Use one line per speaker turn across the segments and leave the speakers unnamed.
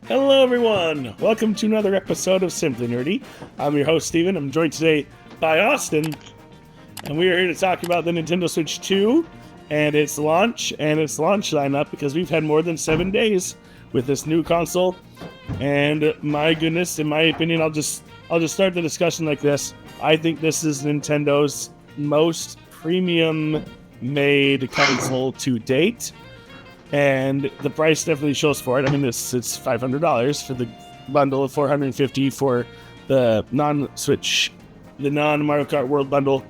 Hello, everyone. Welcome to another episode of Simply Nerdy. I'm your host, Steven. I'm joined today by Austin, and we are here to talk about the Nintendo Switch 2 and its launch lineup because we've had more than 7 days with this new console. And my goodness, in my opinion, I'll just start the discussion like this. I think this is Nintendo's most premium made console to date. And the price definitely shows for it. I mean, it's $500 for the bundle of $450 for the non-Switch, the non-Mario Kart World bundle.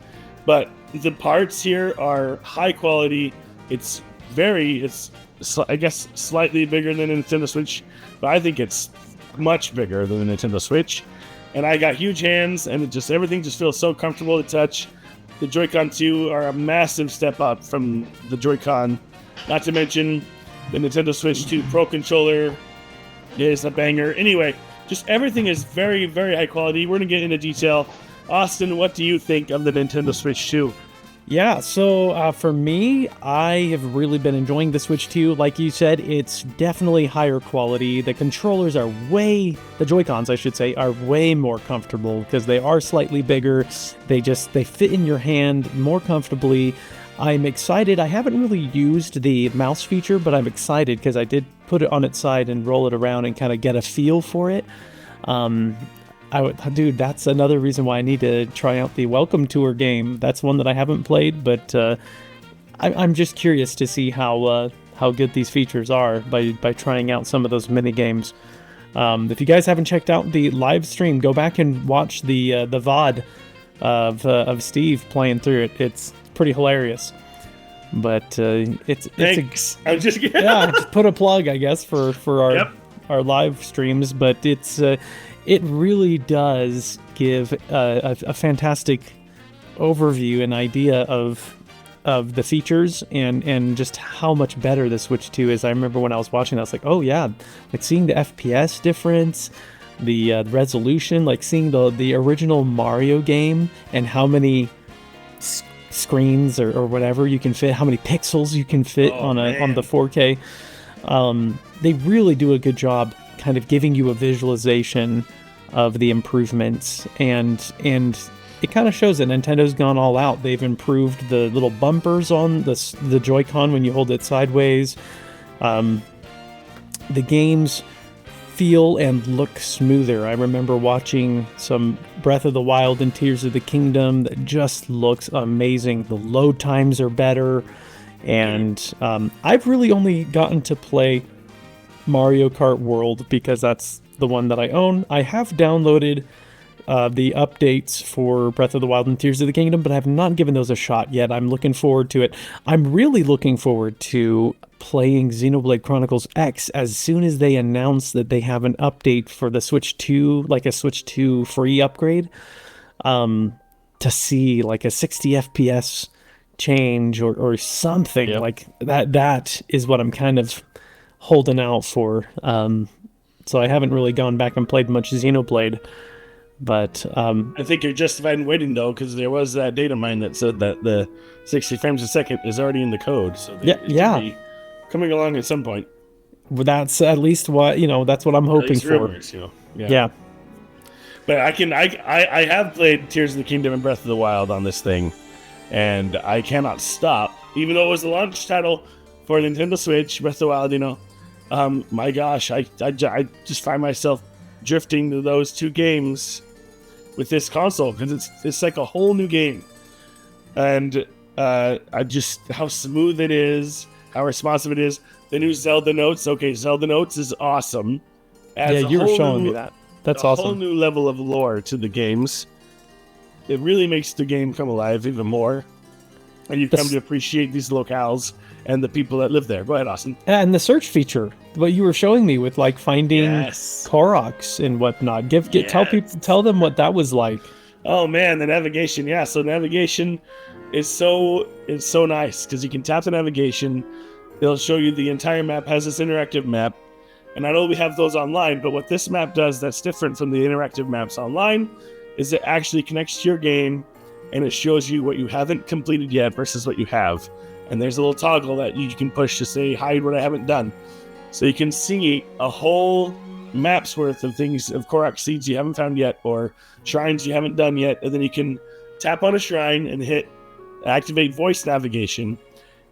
But the parts here are high quality. It's I guess, slightly bigger than a Nintendo Switch, but I think it's much bigger than the Nintendo Switch. And I got huge hands, and everything just feels so comfortable to touch. The Joy-Con 2 are a massive step up from the Joy-Con. Not to mention, the Nintendo Switch 2 Pro Controller is a banger. Anyway, just everything is very, very high quality. We're going to get into detail. Austin, what do you think of the Nintendo Switch 2?
Yeah, so for me, I have really been enjoying the Switch 2. Like you said, it's definitely higher quality. The controllers are the Joy-Cons, I should say, are way more comfortable because they are slightly bigger. They fit in your hand more comfortably. I'm excited. I haven't really used the mouse feature, but I'm excited because I did put it on its side and roll it around and kind of get a feel for it. Dude, that's another reason why I need to try out the Welcome Tour game. That's one that I haven't played, but I'm just curious to see how good these features are by trying out some of those mini games. If you guys haven't checked out the live stream, go back and watch the VOD of Steve playing through it. It's pretty hilarious. But
Thanks. I'm just kidding.
Yeah, just put a plug, I guess, for our live streams. But it really does give a fantastic overview and idea of the features and just how much better the Switch 2 is. I remember when I was watching, I was like, oh yeah, like seeing the FPS difference, the resolution, like seeing the original Mario game and how many screens or whatever you can fit, how many pixels you can fit on the 4K. They really do a good job kind of giving you a visualization of the improvements, and it kind of shows that Nintendo's gone all out. They've improved the little bumpers on the Joy-Con when you hold it sideways. The games feel and look smoother. I remember watching some Breath of the Wild and Tears of the Kingdom that just looks amazing. The load times are better, and I've really only gotten to play Mario Kart World because that's the one that I own. I have downloaded the updates for Breath of the Wild and Tears of the Kingdom, but I have not given those a shot yet. I'm looking forward to it. I'm really looking forward to playing Xenoblade Chronicles X as soon as they announce that they have an update for the Switch 2, like a Switch 2 free upgrade, to see like a 60 FPS change or something. Yep. Like that. That is what I'm kind of holding out for. So I haven't really gone back and played much Xenoblade. But
I think you're justified in waiting, though, because there was that data mine that said that the 60 frames a second is already in the code. So it should be coming along at some point.
Well, that's at least that's what I'm hoping for.
Rumors, yeah. But I have played Tears of the Kingdom and Breath of the Wild on this thing, and I cannot stop, even though it was the launch title for Nintendo Switch, Breath of the Wild. My gosh, I just find myself drifting to those two games with this console because it's like a whole new game, and how smooth it is, how responsive it is. The new Zelda Notes, Zelda Notes is awesome.
You were showing me that. That's awesome.
A whole new level of lore to the games. It really makes the game come alive even more, and you come to appreciate these locales and the people that live there. Go ahead, Austin.
And the search feature, what you were showing me with like finding Koroks and whatnot. Tell them what that was like.
Oh man, the navigation. Yeah, so navigation is so nice because you can tap the navigation. It'll show you the entire map, has this interactive map. And I know we have those online, but what this map does that's different from the interactive maps online is it actually connects to your game and it shows you what you haven't completed yet versus what you have. And there's a little toggle that you can push to say, hide what I haven't done. So you can see a whole maps worth of things, of Korok seeds you haven't found yet, or shrines you haven't done yet, and then you can tap on a shrine and hit activate voice navigation,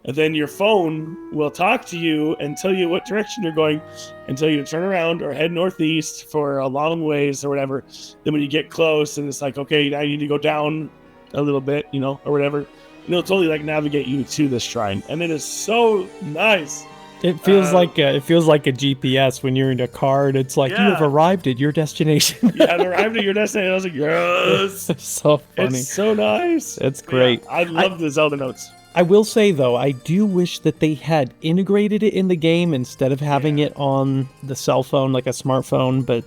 and then your phone will talk to you and tell you what direction you're going and tell you to turn around or head northeast for a long ways or whatever. Then when you get close and it's like, okay, now you need to go down a little bit, or whatever, it'll totally like navigate you to this shrine, and it is so nice.
It feels like a GPS when you're in a car and it's like, you have arrived at your destination.
You have arrived at your destination. I was like, yes.
It's so funny.
It's so nice.
It's great.
Yeah, I love the Zelda notes.
I will say, though, I do wish that they had integrated it in the game instead of having it on the cell phone like a smartphone, but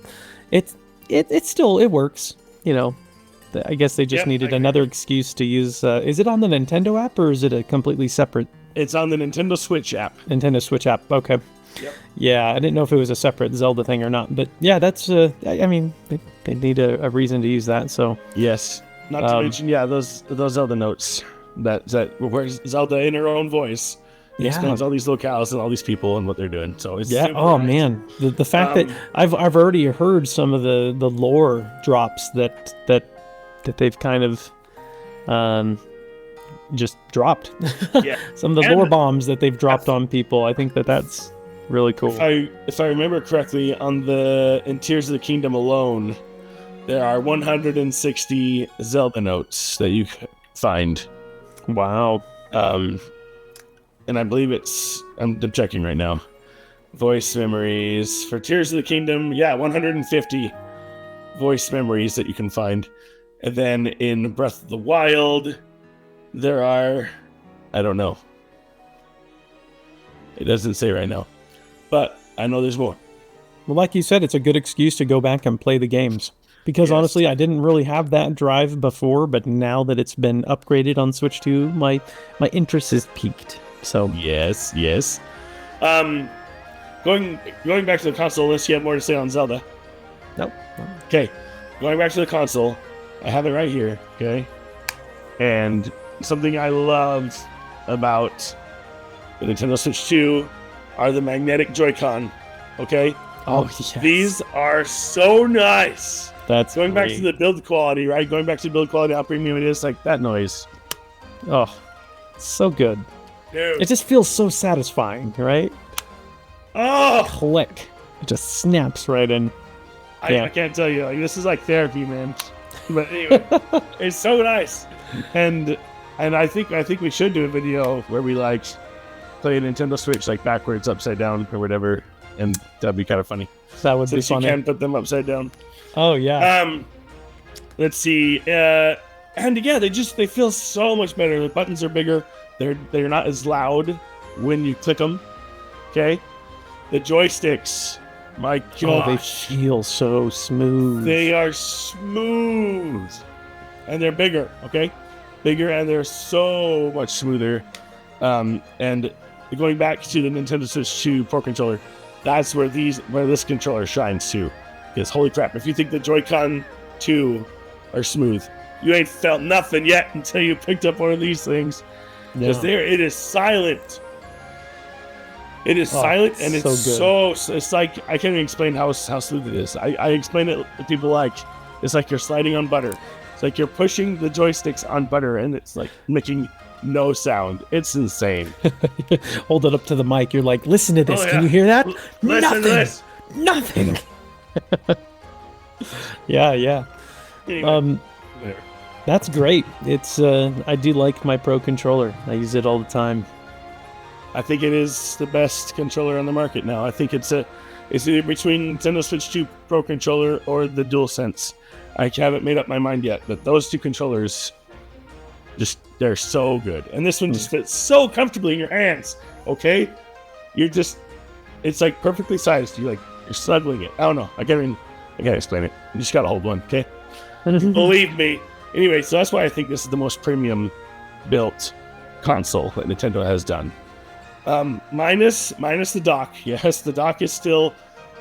it still works, I guess they just needed another excuse to use. Is it on the Nintendo app or is it a completely separate?
It's on the Nintendo Switch app.
Nintendo Switch app. Okay.
Yep.
Yeah, I didn't know if it was a separate Zelda thing or not, but yeah, that's. I mean, they need a reason to use that. So
yes, not to mention, those Zelda notes that where Zelda in her own voice explains all these locales and all these people and what they're doing. So it's
oh nice. Man, the fact that I've already heard some of the lore drops that they've kind of just dropped.
Yeah.
Some of the lore bombs that they've dropped on people. I think that's really cool.
If I remember correctly, in Tears of the Kingdom alone, there are 160 Zelda notes that you find.
Wow.
And I believe I'm checking right now. Voice memories for Tears of the Kingdom. Yeah, 150 voice memories that you can find. And then in Breath of the Wild, there are, I don't know. It doesn't say right now, but I know there's more.
Well, like you said, it's a good excuse to go back and play the games. Because honestly, I didn't really have that drive before, but now that it's been upgraded on Switch 2, my interest is peaked. So
yes. Going back to the console, unless you have more to say on Zelda.
Nope.
Okay, going back to the console, I have it right here. Okay, and something I love about the Nintendo Switch 2 are the magnetic Joy-Con. Okay.
Oh yes.
These are so nice.
That's
going
great.
back to the build quality, right? Going back to the build quality, how premium it is, like that noise.
Oh, so good.
Dude.
It just feels so satisfying, right?
Oh!
Click. It just snaps right in.
I can't tell you. Like, this is like therapy, man. But anyway, it's so nice. And I think we should do a video where we like play a Nintendo Switch like backwards, upside down, or whatever, and that'd be kind of funny.
That would be funny.
You can put them upside down.
Oh yeah.
Let's see. And yeah, they feel so much better. The buttons are bigger. They're not as loud when you click them. Okay. The joysticks. My gosh.
Oh, they feel so smooth.
They are smooth. And they're bigger. Okay. Bigger, and they're so much smoother. And going back to the Nintendo Switch 2 Pro Controller, that's where this controller shines too. Because holy crap, if you think the Joy-Con 2 are smooth, you ain't felt nothing yet until you picked up one of these things. Because it is silent. It is silent, and it's so it's like, I can't even explain how smooth it is. I explain it to people like, it's like you're sliding on butter. It's like you're pushing the joysticks on butter, and it's like making no sound. It's insane.
Hold it up to the mic. You're like, listen to this. Oh, yeah. Can you hear that?
Listen to this.
Nothing. Yeah.
Anyway,
that's great. It's I do like my Pro controller. I use it all the time.
I think it is the best controller on the market now. I think it's either between Nintendo Switch 2 Pro controller or the DualSense. I haven't made up my mind yet, but those two controllers, they're so good. And this one just fits so comfortably in your hands. Okay, it's like perfectly sized. You're snuggling it. I don't know. I can't explain it. You just gotta hold one. Okay, believe me. Anyway, so that's why I think this is the most premium built console that Nintendo has done. Minus the dock. Yes, the dock is still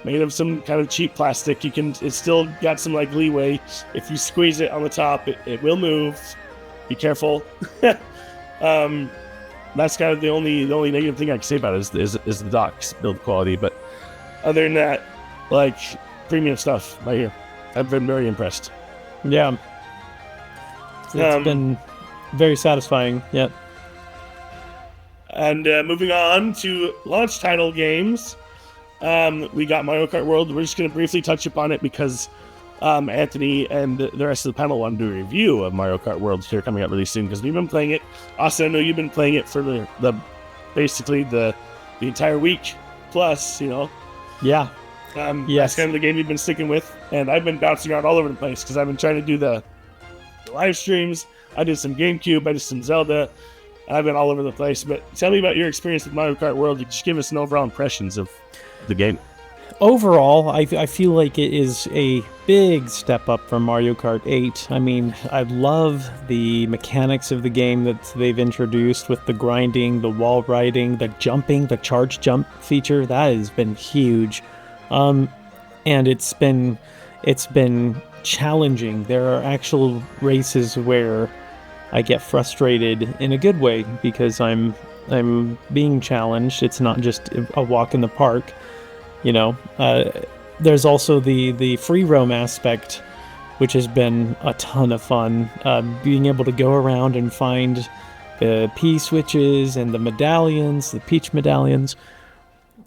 made of some kind of cheap plastic. It's still got some like leeway. If you squeeze it on the top, it will move. Be careful. That's kind of the only negative thing I can say about it is the dock's build quality. But other than that, like, premium stuff right here. I've been very impressed.
Yeah. It's been very satisfying. Yep.
And moving on to launch title games, we got Mario Kart World. We're just going to briefly touch upon it because Anthony and the rest of the panel want to do a review of Mario Kart World here coming up really soon because we've been playing it. Austin, I know you've been playing it for the basically the entire week plus, you know.
Yeah.
Yes.
That's
kind of the game we've been sticking with, and I've been bouncing around all over the place because I've been trying to do the live streams. I did some GameCube, I did some Zelda. I've been all over the place, but tell me about your experience with Mario Kart World. Just give us an overall impressions of the game.
Overall, I feel like it is a big step up from Mario Kart 8. I mean, I love the mechanics of the game that they've introduced with the grinding, the wall riding, the jumping, the charge jump feature. That has been huge. And it's been challenging. There are actual races where I get frustrated in a good way because I'm being challenged. It's not just a walk in the park, you know. There's also the free roam aspect, which has been a ton of fun. Being able to go around and find the P switches and the medallions, the Peach medallions.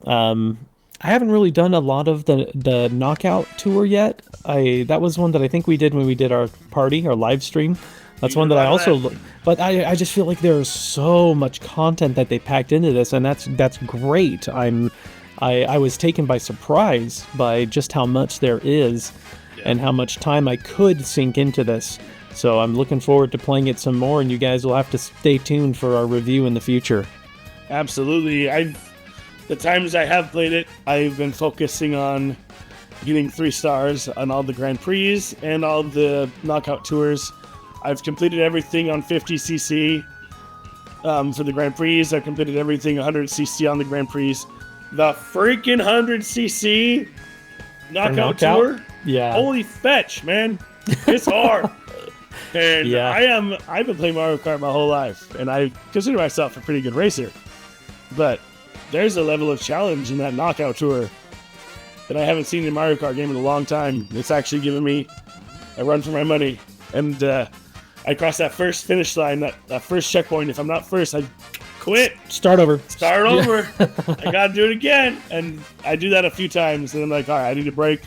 I haven't really done a lot of the knockout tour yet. That was one that I think we did when we did our party, our live stream. That's one that I also, but I just feel like there's so much content that they packed into this, and that's great. I was taken by surprise by just how much there is, and how much time I could sink into this. So I'm looking forward to playing it some more, and you guys will have to stay tuned for our review in the future.
Absolutely. The times I have played it, I've been focusing on getting 3 stars on all the Grand Prix and all the knockout tours. I've completed everything on 50cc for the Grand Prix. I've completed everything 100cc on the Grand Prix. The freaking 100cc knockout tour?
Yeah.
Holy fetch, man. It's hard. And
yeah.
I've been playing Mario Kart my whole life, and I consider myself a pretty good racer. But there's a level of challenge in that knockout tour that I haven't seen in a Mario Kart game in a long time. It's actually given me a run for my money. And I crossed that first finish line, that first checkpoint. If I'm not first, I quit.
Start over.
I gotta do it again. And I do that a few times, and I'm like, all right, I need a break.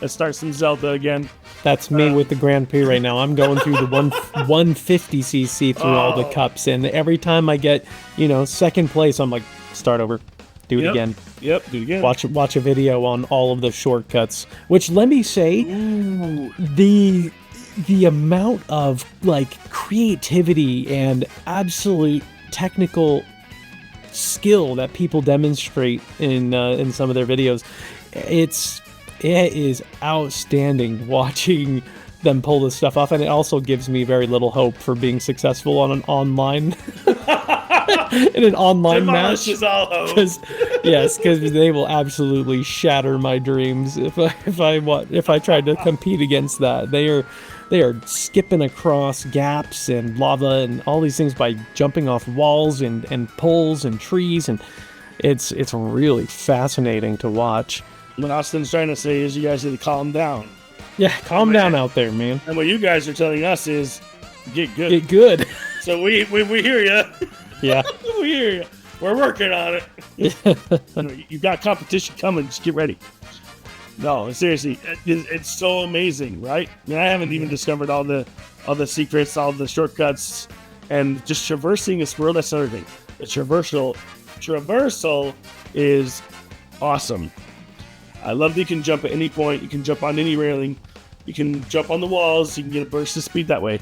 Let's start some Zelda again.
That's me with the Grand Prix right now. I'm going through the 150cc through all the cups, and every time I get, second place, I'm like, start over. Do it again.
Yep, do it again.
Watch a video on all of the shortcuts, which, let me say, the amount of creativity and absolute technical skill that people demonstrate in some of their videos, it is outstanding watching them pull this stuff off, and it also gives me very little hope for being successful on an online in an online match.
All hope.
Because they will absolutely shatter my dreams if I tried to compete against that. They are skipping across gaps and lava and all these things by jumping off walls and poles and trees, and it's really fascinating to watch.
What Austin's trying to say is you guys need to calm down.
Yeah, calm down out there, man.
And what you guys are telling us is get good.
Get good.
So we hear you.
Yeah.
We hear you. We're working on it. You've got competition coming. Just get ready. No, seriously, it's so amazing, right? I mean, I haven't even discovered all the secrets, all the shortcuts, and just traversing this world. That's another thing. The traversal is awesome. I love that you can jump at any point. You can jump on any railing. You can jump on the walls. You can get a burst of speed that way.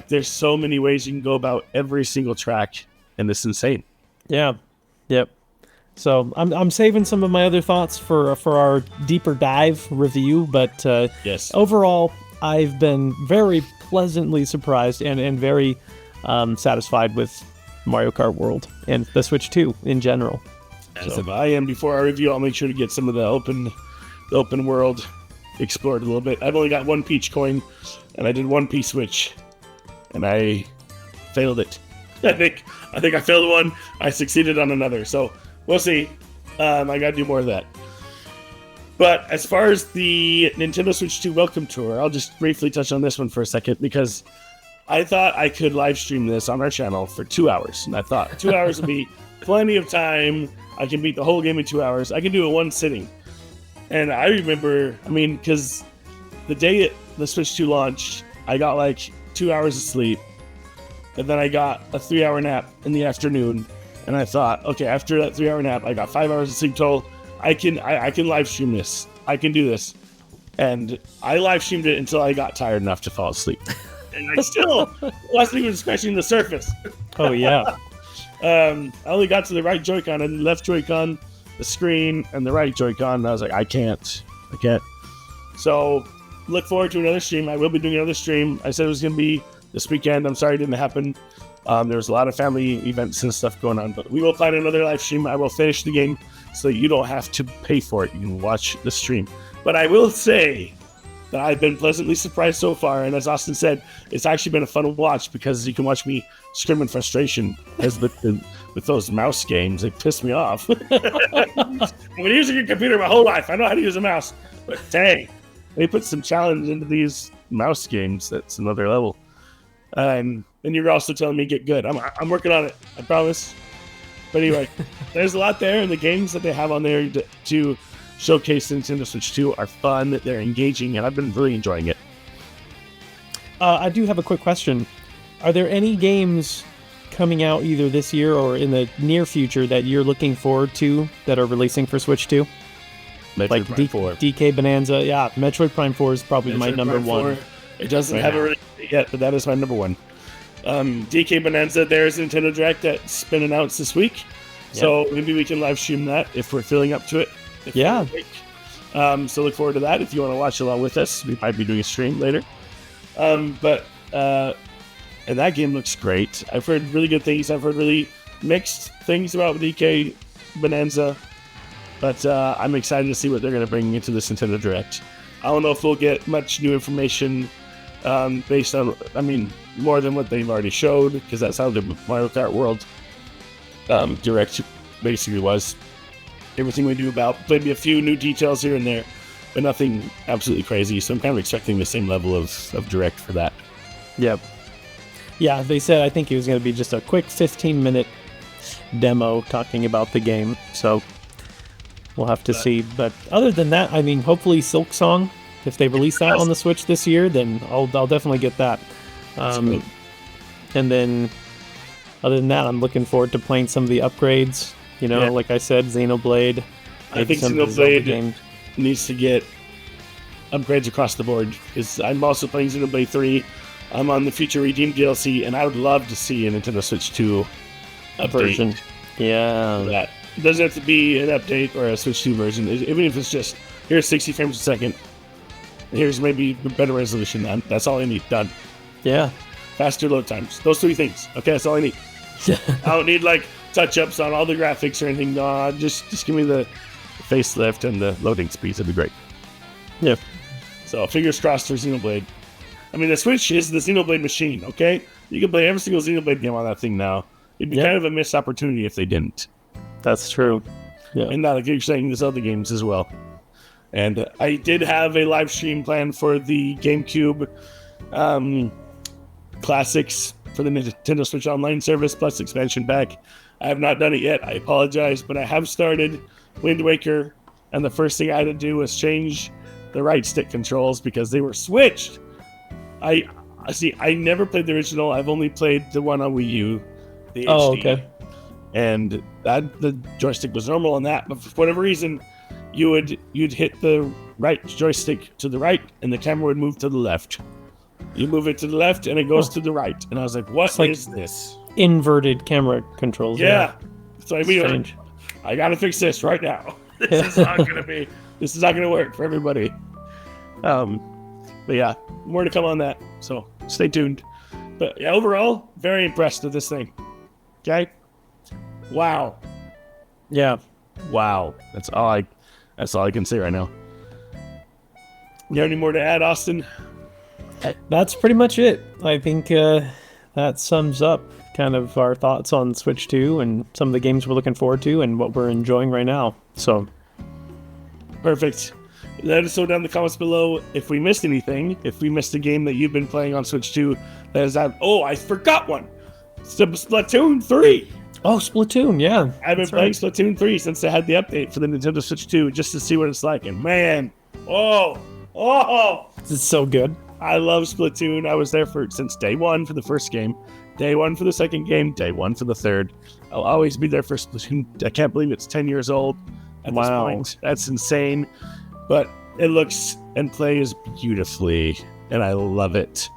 There's so many ways you can go about every single track, and it's insane.
Yeah. Yep. So I'm saving some of my other thoughts for our deeper dive review, but
yes.
Overall, I've been very pleasantly surprised and very satisfied with Mario Kart World and the Switch 2 in general.
As if I am, before our review, I'll make sure to get some of the open world explored a little bit. I've only got one Peach coin, and I did one P-switch, and I failed it. I think I failed one. I succeeded on another. So we'll see. I got to do more of that. But as far as the Nintendo Switch 2 Welcome Tour, I'll just briefly touch on this one for a second because I thought I could live stream this on our channel for 2 hours. And I thought 2 hours would be plenty of time. I can beat the whole game in 2 hours. I can do it one sitting. And I remember, because the day the Switch 2 launched, I got like 2 hours of sleep. And then I got a 3-hour nap in the afternoon. And I thought, okay, after that 3-hour nap, I got 5 hours of sleep total. I can live stream this. I can do this. And I live streamed it until I got tired enough to fall asleep. And I still wasn't even scratching the surface.
Oh, yeah.
I only got to the right Joy-Con and the left Joy-Con, the screen, and the right Joy-Con. And I was like, I can't. So look forward to another stream. I will be doing another stream. I said it was going to be this weekend. I'm sorry it didn't happen. There was a lot of family events and stuff going on. But we will plan another live stream. I will finish the game so you don't have to pay for it. You can watch the stream. But I will say that I've been pleasantly surprised so far. And as Austin said, it's actually been a fun watch because you can watch me scream in frustration as with those mouse games. They piss me off. I've been using a computer my whole life. I know how to use a mouse. But dang, they put some challenge into these mouse games. That's another level. And you're also telling me get good. I'm working on it. I promise. But anyway, there's a lot there, and the games that they have on there to showcase the Nintendo Switch 2 are fun. They're engaging, and I've been really enjoying it.
I do have a quick question. Are there any games coming out either this year or in the near future that you're looking forward to that are releasing for Switch 2?
Metroid
like
Prime 4.
DK Bonanza. Yeah, Metroid Prime 4 is probably my number one.
It doesn't have a release yet, but that is my number one. DK Bonanza, there's a Nintendo Direct that's been announced this week. Yep. So maybe we can live stream that if we're feeling up to it.
Yeah.
So look forward to that. If you want to watch along with us, we might be doing a stream later. And that game looks great. I've heard really good things. I've heard really mixed things about DK Bonanza. But I'm excited to see what they're going to bring into this Nintendo Direct. I don't know if we'll get much new information based on, more than what they've already showed, because that's how the Mario Kart World Direct basically was. Everything we knew about, maybe a few new details here and there, but nothing absolutely crazy. So I'm kind of expecting the same level of Direct for that.
Yep. Yeah, they said I think it was going to be just a quick 15-minute demo talking about the game. So we'll have to see. But other than that, hopefully Silk Song, if they release that on the Switch this year, then I'll definitely get that. And then other than that, I'm looking forward to playing some of the upgrades. Like I said, Xenoblade.
I think Xenoblade needs to get upgrades across the board, because I'm also playing Xenoblade 3. I'm on the Future Redeemed DLC, and I would love to see a Nintendo Switch 2
version. Yeah.
That. It doesn't have to be an update or a Switch 2 version. Even if it's just, here's 60 frames a second, here's maybe better resolution. That's all I need. Done.
Yeah.
Faster load times. Those 3 things. Okay, that's all I need. I don't need touch-ups on all the graphics or anything. No, just give me the facelift and the loading speeds. That'd be great.
Yeah.
So fingers crossed for Xenoblade. The Switch is the Xenoblade machine, okay? You can play every single Xenoblade game on that thing now. It'd be kind of a missed opportunity if they didn't.
That's true. Yeah.
And not like you're saying, there's other games as well. And I did have a live stream planned for the GameCube classics for the Nintendo Switch Online service plus expansion pack. I have not done it yet. I apologize, but I have started Wind Waker, and the first thing I had to do was change the right stick controls because they were switched. I never played the original. I've only played the one on Wii U, the HD.
Oh, okay.
And the joystick was normal on that, but for whatever reason, you'd hit the right joystick to the right, and the camera would move to the left. You move it to the left, and it goes to the right. And I was like, "What is this?"
Inverted camera controls.
Yeah. So I gotta fix this right now. This is not gonna work for everybody. But yeah, more to come on that. So stay tuned. But yeah, overall, very impressed with this thing. Okay. Wow.
Yeah.
Wow. That's all I can say right now. You have any more to add, Austin?
That's pretty much it. I think that sums up kind of our thoughts on Switch 2 and some of the games we're looking forward to and what we're enjoying right now. So
perfect. Let us know down in the comments below if we missed anything. If we missed a game that you've been playing on Switch 2 that is out. Oh, I forgot one. Splatoon 3.
Oh, Splatoon, yeah.
I've been playing Splatoon 3 since they had the update for the Nintendo Switch 2 just to see what it's like. And man,
It's so good.
I love Splatoon. I was there since day one for the first game, day one for the second game, day one for the third. I'll always be there for Splatoon. I can't believe it's 10 years old at this point. That's insane. But it looks and plays beautifully, and I love it.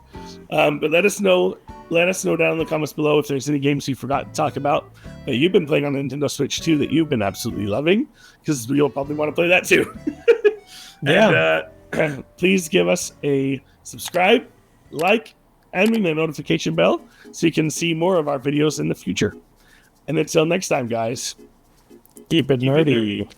But let us know down in the comments below if there's any games we forgot to talk about that you've been playing on the Nintendo Switch 2 that you've been absolutely loving, because you'll probably want to play that too.
Yeah.
And please give us a subscribe, like, and ring the notification bell so you can see more of our videos in the future. And until next time, guys,
Keep it nerdy.